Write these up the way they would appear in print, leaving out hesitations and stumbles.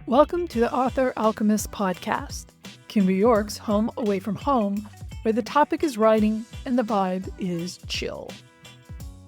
Welcome to the Author Alchemist podcast, KimBoo York's home away from home, where the topic is writing and the vibe is chill.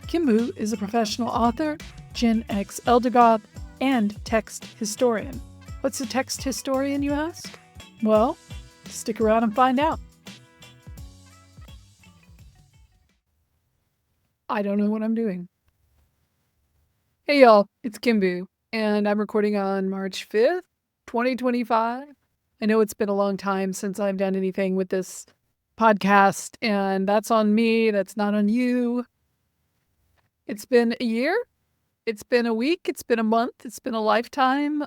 KimBoo is a professional author, Gen X elder and text historian. What's a text historian, you ask? Well, stick around and find out. I don't know what I'm doing. Hey y'all, it's KimBoo, and I'm recording on March 5th, 2025. I know it's been a long time since I've done anything with this podcast, and that's on me, that's not on you. It's been a year, it's been a week, it's been a month, it's been a lifetime.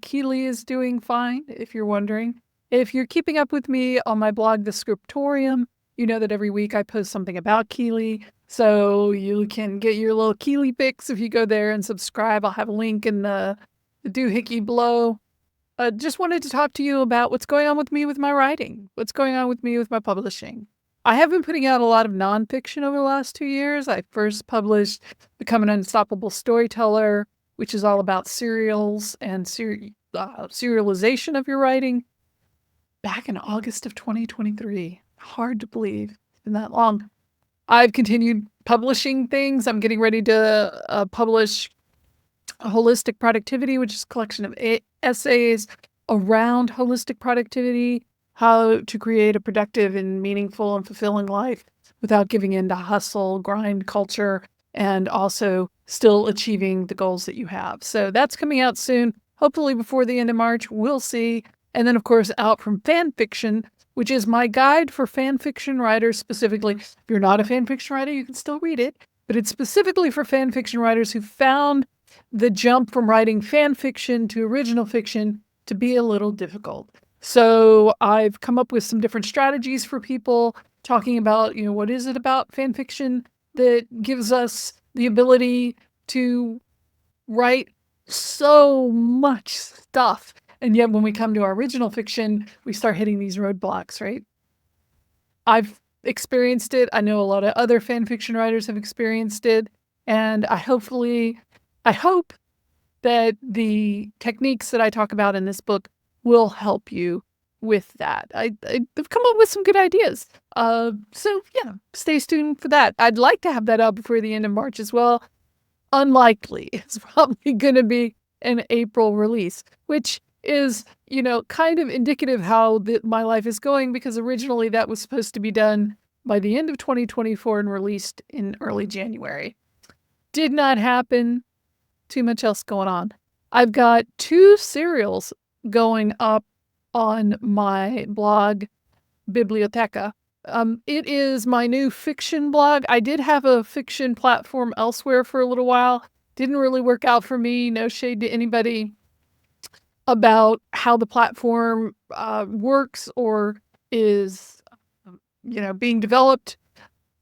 Keely is doing fine, if you're wondering. If you're keeping up with me on my blog, The Scriptorium, you know that every week I post something about Keely. So you can get your little Keely fix if you go there and subscribe. I'll have a link in the doohickey below. Just wanted to talk to you about what's going on with me with my writing, what's going on with me with my publishing. I have been putting out a lot of nonfiction over the last 2 years. I first published Become an Unstoppable Storyteller, which is all about serials and serialization of your writing, back in August of 2023. Hard to believe. It's been that long. I've continued publishing things. I'm getting ready to publish Holistic Productivity, which is a collection of essays around holistic productivity, how to create a productive and meaningful and fulfilling life without giving in to hustle, grind culture, and also still achieving the goals that you have. So that's coming out soon, hopefully before the end of March. We'll see. And then, of course, out from fan fiction, which is my guide for fan fiction writers specifically. If you're not a fan fiction writer, you can still read it, but it's specifically for fan fiction writers who found the jump from writing fan fiction to original fiction to be a little difficult. So I've come up with some different strategies for people, talking about, what is it about fan fiction that gives us the ability to write so much stuff. And yet when we come to our original fiction, we start hitting these roadblocks, right? I've experienced it. I know a lot of other fan fiction writers have experienced it. And I hope that the techniques that I talk about in this book will help you with that. I've come up with some good ideas. So yeah, stay tuned for that. I'd like to have that out before the end of March as well. Unlikely. It's probably going to be an April release, which is, kind of indicative how my life is going, because originally that was supposed to be done by the end of 2024 and released in early January. Did not happen. Too much else going on. I've got 2 serials going up on my blog, Biblioteca. It is my new fiction blog. I did have a fiction platform elsewhere for a little while. Didn't really work out for me. No shade to anybody about how the platform works or is, being developed.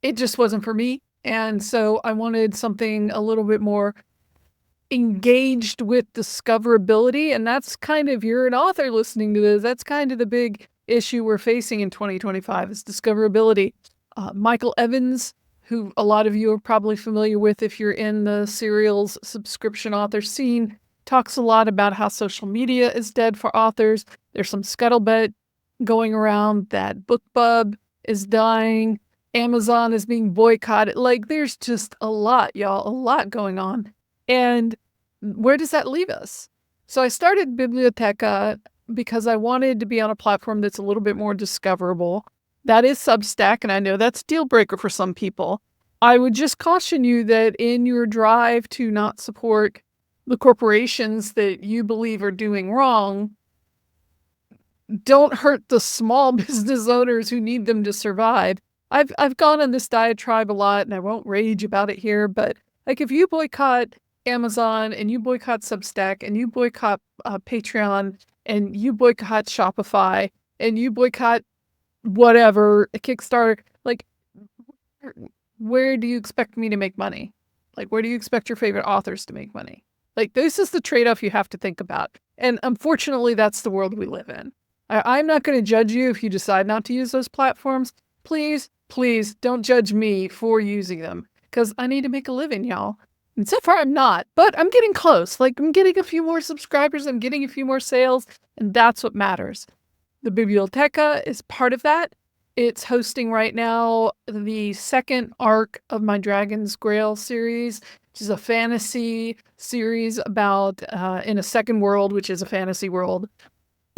It just wasn't for me. And so I wanted something a little bit more engaged with discoverability. And that's kind of, you're an author listening to this, that's kind of the big issue we're facing in 2025 is discoverability. Michael Evans, who a lot of you are probably familiar with if you're in the serials subscription author scene, talks a lot about how social media is dead for authors. There's some scuttlebutt going around that BookBub is dying. Amazon is being boycotted. There's just a lot, y'all, a lot going on. And where does that leave us? So I started Biblioteca because I wanted to be on a platform that's a little bit more discoverable. That is Substack, and I know that's a deal breaker for some people. I would just caution you that in your drive to not support the corporations that you believe are doing wrong, don't hurt the small business owners who need them to survive. I've gone on this diatribe a lot, and I won't rage about it here, but if you boycott Amazon and you boycott Substack and you boycott Patreon and you boycott Shopify and you boycott whatever, a Kickstarter, where do you expect me to make money? Where do you expect your favorite authors to make money? This is the trade-off you have to think about. And unfortunately, that's the world we live in. I'm not going to judge you if you decide not to use those platforms. Please don't judge me for using them, because I need to make a living, y'all. And so far I'm not, but I'm getting close. Like, I'm getting a few more subscribers, I'm getting a few more sales, and that's what matters. The Biblioteca is part of that. It's hosting right now the second arc of my Dragon's Grail series, which is a fantasy series about in a second world, which is a fantasy world.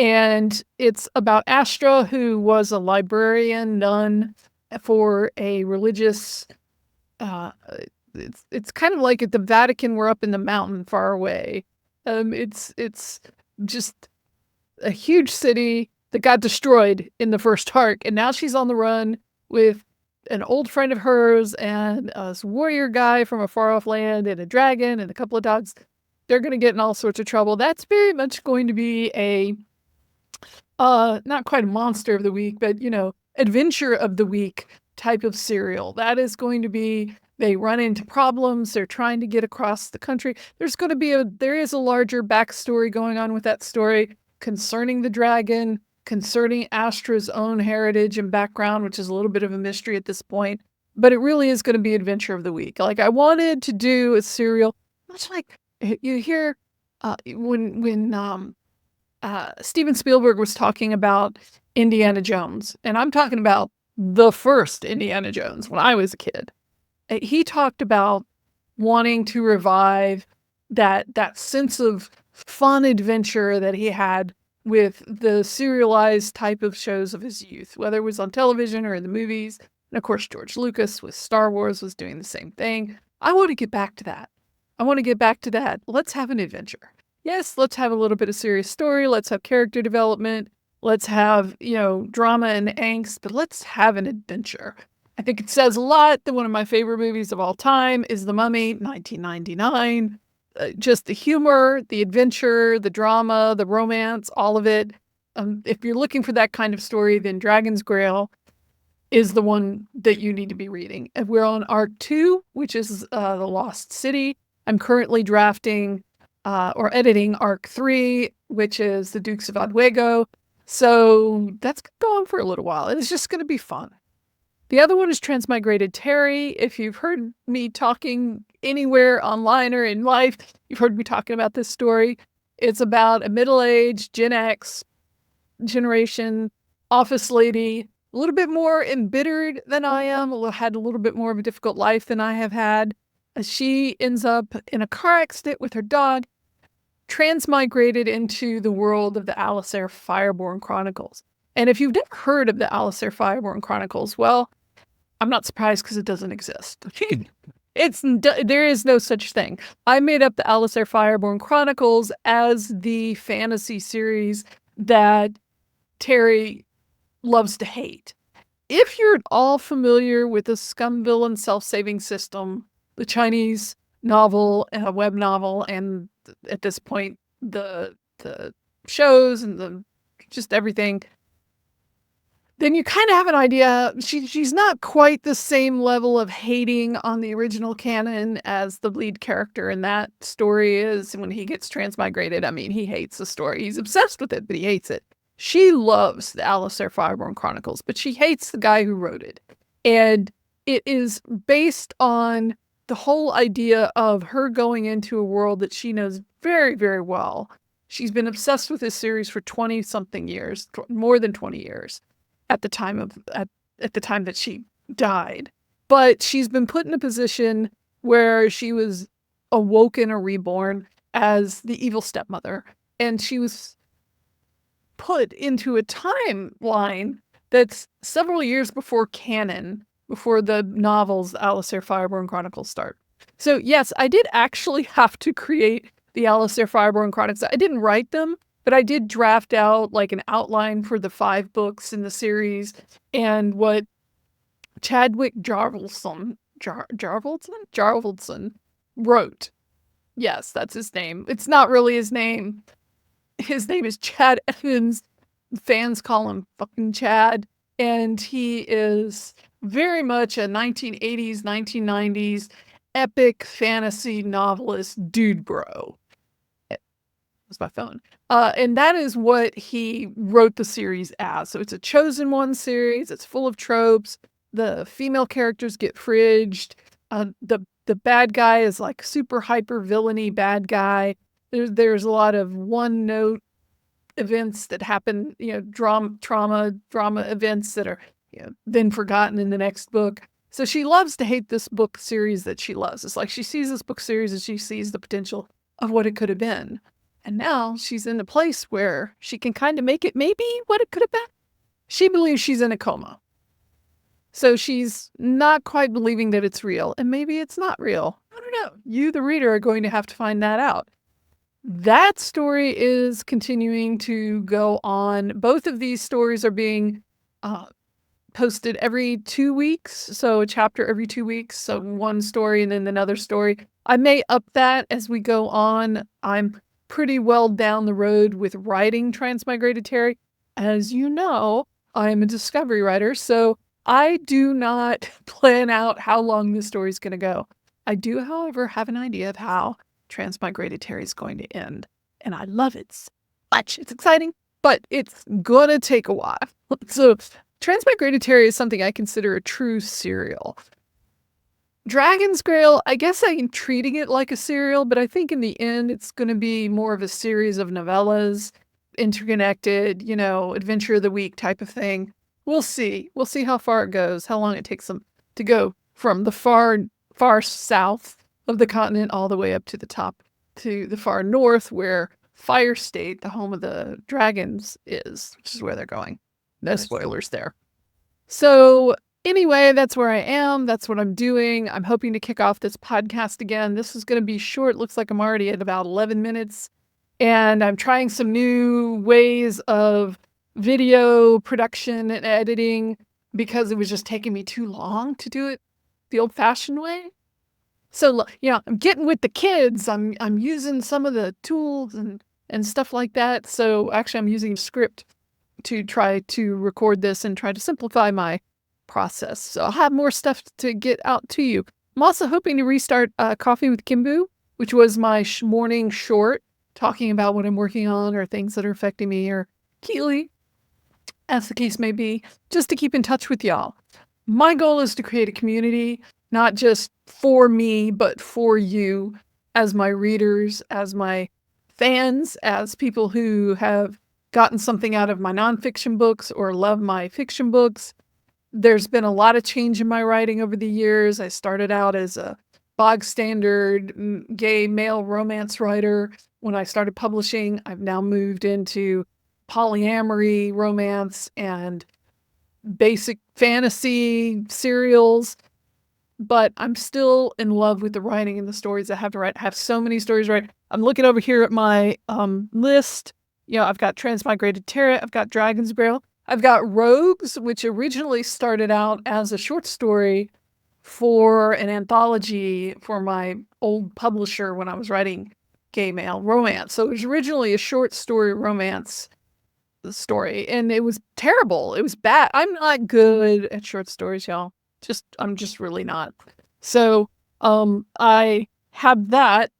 And it's about Astra, who was a librarian nun for a religious. Uh, it's kind of like at the Vatican. We're up in the mountain far away. It's just a huge city that got destroyed in the first arc, and now she's on the run with an old friend of hers and a warrior guy from a far off land and a dragon and a couple of dogs. They're going to get in all sorts of trouble. That's very much going to be a not quite a monster of the week, but adventure of the week type of serial. That is going to be, they run into problems, they're trying to get across the country. There is a larger backstory going on with that story concerning the dragon, concerning Astra's own heritage and background, which is a little bit of a mystery at this point. But it really is going to be adventure of the week. Like, I wanted to do a serial, much like you hear when Steven Spielberg was talking about Indiana Jones, and I'm talking about the first Indiana Jones when I was a kid. He talked about wanting to revive that sense of fun adventure that he had with the serialized type of shows of his youth, whether it was on television or in the movies. And of course, George Lucas with Star Wars was doing the same thing. I want to get back to that. Let's have an adventure. Yes, let's have a little bit of serious story. Let's have character development. Let's have, drama and angst, but let's have an adventure. I think it says a lot that one of my favorite movies of all time is The Mummy, 1999. Just the humor, the adventure, the drama, the romance, all of it. If you're looking for that kind of story, then Dragon's Grail is the one that you need to be reading. And we're on Arc 2, which is The Lost City. I'm currently drafting or editing Arc 3, which is The Dukes of Oswego. So that's going to go on for a little while. It's just going to be fun. The other one is Transmigrated Terry. If you've heard me talking anywhere online or in life, you've heard me talking about this story. It's about a middle-aged Gen X generation office lady, a little bit more embittered than I am, had a little bit more of a difficult life than I have had. She ends up in a car accident with her dog, transmigrated into the world of the Alistair Fireborn Chronicles. And if you've never heard of the Alistair Fireborn Chronicles, well, I'm not surprised because it doesn't exist. There is no such thing. I made up the Alistair Fireborn Chronicles as the fantasy series that Terry loves to hate. If you're at all familiar with the Scum Villain Self-Saving System, the Chinese novel, web novel, and at this point, the shows and just everything, then you kind of have an idea. She's not quite the same level of hating on the original canon as the lead character in that story is when he gets transmigrated. I mean, he hates the story. He's obsessed with it, but he hates it. She loves the Alistair Fireborn Chronicles, but she hates the guy who wrote it. And it is based on the whole idea of her going into a world that she knows very, very well. She's been obsessed with this series for 20-something years, more than 20 years. At the time that she died. But she's been put in a position where she was awoken or reborn as the evil stepmother. And she was put into a timeline that's several years before canon, before the novels Alistair Fireborn Chronicles start. So yes, I did actually have to create the Alistair Fireborn Chronicles. I didn't write them, but I did draft out like an outline for the 5 books in the series and what Chadwick Jarvaldson wrote. Yes, that's his name. It's not really his name. His name is Chad Evans. Fans call him fucking Chad. And he is very much a 1980s, 1990s epic fantasy novelist dude bro. Was my phone. And that is what he wrote the series as. So it's a chosen one series. It's full of tropes. The female characters get fridged. The the bad guy is like super hyper villainy bad guy. There's a lot of one note events that happen, drama events that are then forgotten in the next book. So she loves to hate this book series that she loves. It's like she sees this book series and she sees the potential of what it could have been. And now she's in a place where she can kind of make it maybe what it could have been. She believes she's in a coma. So she's not quite believing that it's real. And maybe it's not real. I don't know. You, the reader, are going to have to find that out. That story is continuing to go on. Both of these stories are being posted every 2 weeks. So a chapter every 2 weeks. So one story and then another story. I may up that as we go on. I'm pretty well down the road with writing Transmigrated Terry. As you know, I'm a discovery writer, so I do not plan out how long this story is going to go. I do, however, have an idea of how Transmigrated Terry is going to end, and I love it so much. It's exciting, but it's going to take a while. So Transmigrated Terry is something I consider a true serial. Dragon's Grail, I guess I'm treating it like a serial, but I think in the end it's going to be more of a series of novellas, interconnected, adventure of the week type of thing. We'll see. We'll see how far it goes, how long it takes them to go from the far, far south of the continent all the way up to the top to the far north where Fire State, the home of the dragons, is, which is where they're going. No spoilers there. So anyway, that's where I am. That's what I'm doing. I'm hoping to kick off this podcast again. This is going to be short. Looks like I'm already at about 11 minutes. And I'm trying some new ways of video production and editing because it was just taking me too long to do it the old-fashioned way. So, I'm getting with the kids. I'm using some of the tools and stuff like that. So actually, I'm using script to try to record this and try to simplify my process. So I'll have more stuff to get out to you. I'm also hoping to restart Coffee with KimBoo, which was my morning short, talking about what I'm working on or things that are affecting me, or Keely, as the case may be, just to keep in touch with y'all. My goal is to create a community, not just for me, but for you as my readers, as my fans, as people who have gotten something out of my nonfiction books or love my fiction books. There's been a lot of change in my writing over the years. I started out as a bog standard gay male romance writer. When I started publishing, I've now moved into polyamory romance and basic fantasy serials. But I'm still in love with the writing and the stories I have to write. I have so many stories to write. I'm looking over here at my list. I've got Transmigrated Terra, I've got Dragon's Grail, I've got Rogues, which originally started out as a short story for an anthology for my old publisher when I was writing gay male romance. So it was originally a short story romance story, and it was terrible. It was bad. I'm not good at short stories, y'all. I'm just really not. So I have that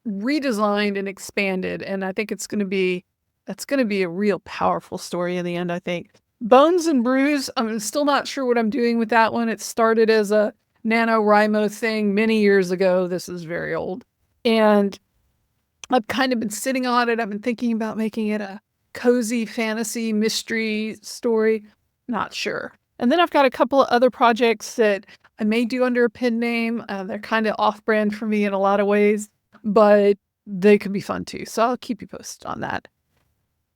redesigned and expanded, and I think that's going to be a real powerful story in the end, I think. Bones and Bruise, I'm still not sure what I'm doing with that one. It started as a NaNoWriMo thing many years ago. This is very old. And I've kind of been sitting on it. I've been thinking about making it a cozy fantasy mystery story. Not sure. And then I've got a couple of other projects that I may do under a pen name. They're kind of off-brand for me in a lot of ways, but they could be fun too. So I'll keep you posted on that.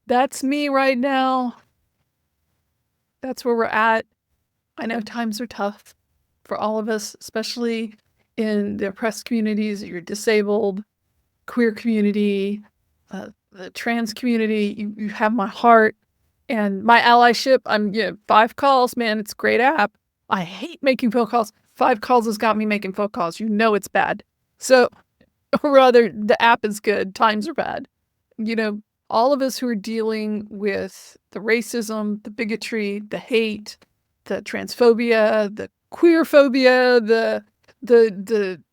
That's me right now. That's where we're at. I know times are tough for all of us, especially in the oppressed communities. You're disabled, queer community, the trans community. You have my heart and my allyship. I'm 5 calls, man. It's a great app. I hate making phone calls. 5 calls has got me making phone calls. It's bad. So, or rather, the app is good. Times are bad. All of us who are dealing with the racism, the bigotry, the hate, the transphobia, the queerphobia, the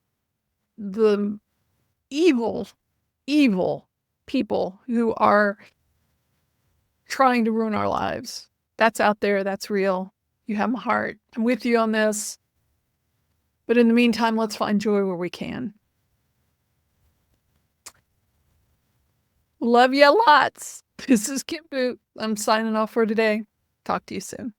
evil people who are trying to ruin our lives. That's out there. That's real. You have my heart. I'm with you on this. But in the meantime, let's find joy where we can. Love ya lots. This is KimBoo. I'm signing off for today. Talk to you soon.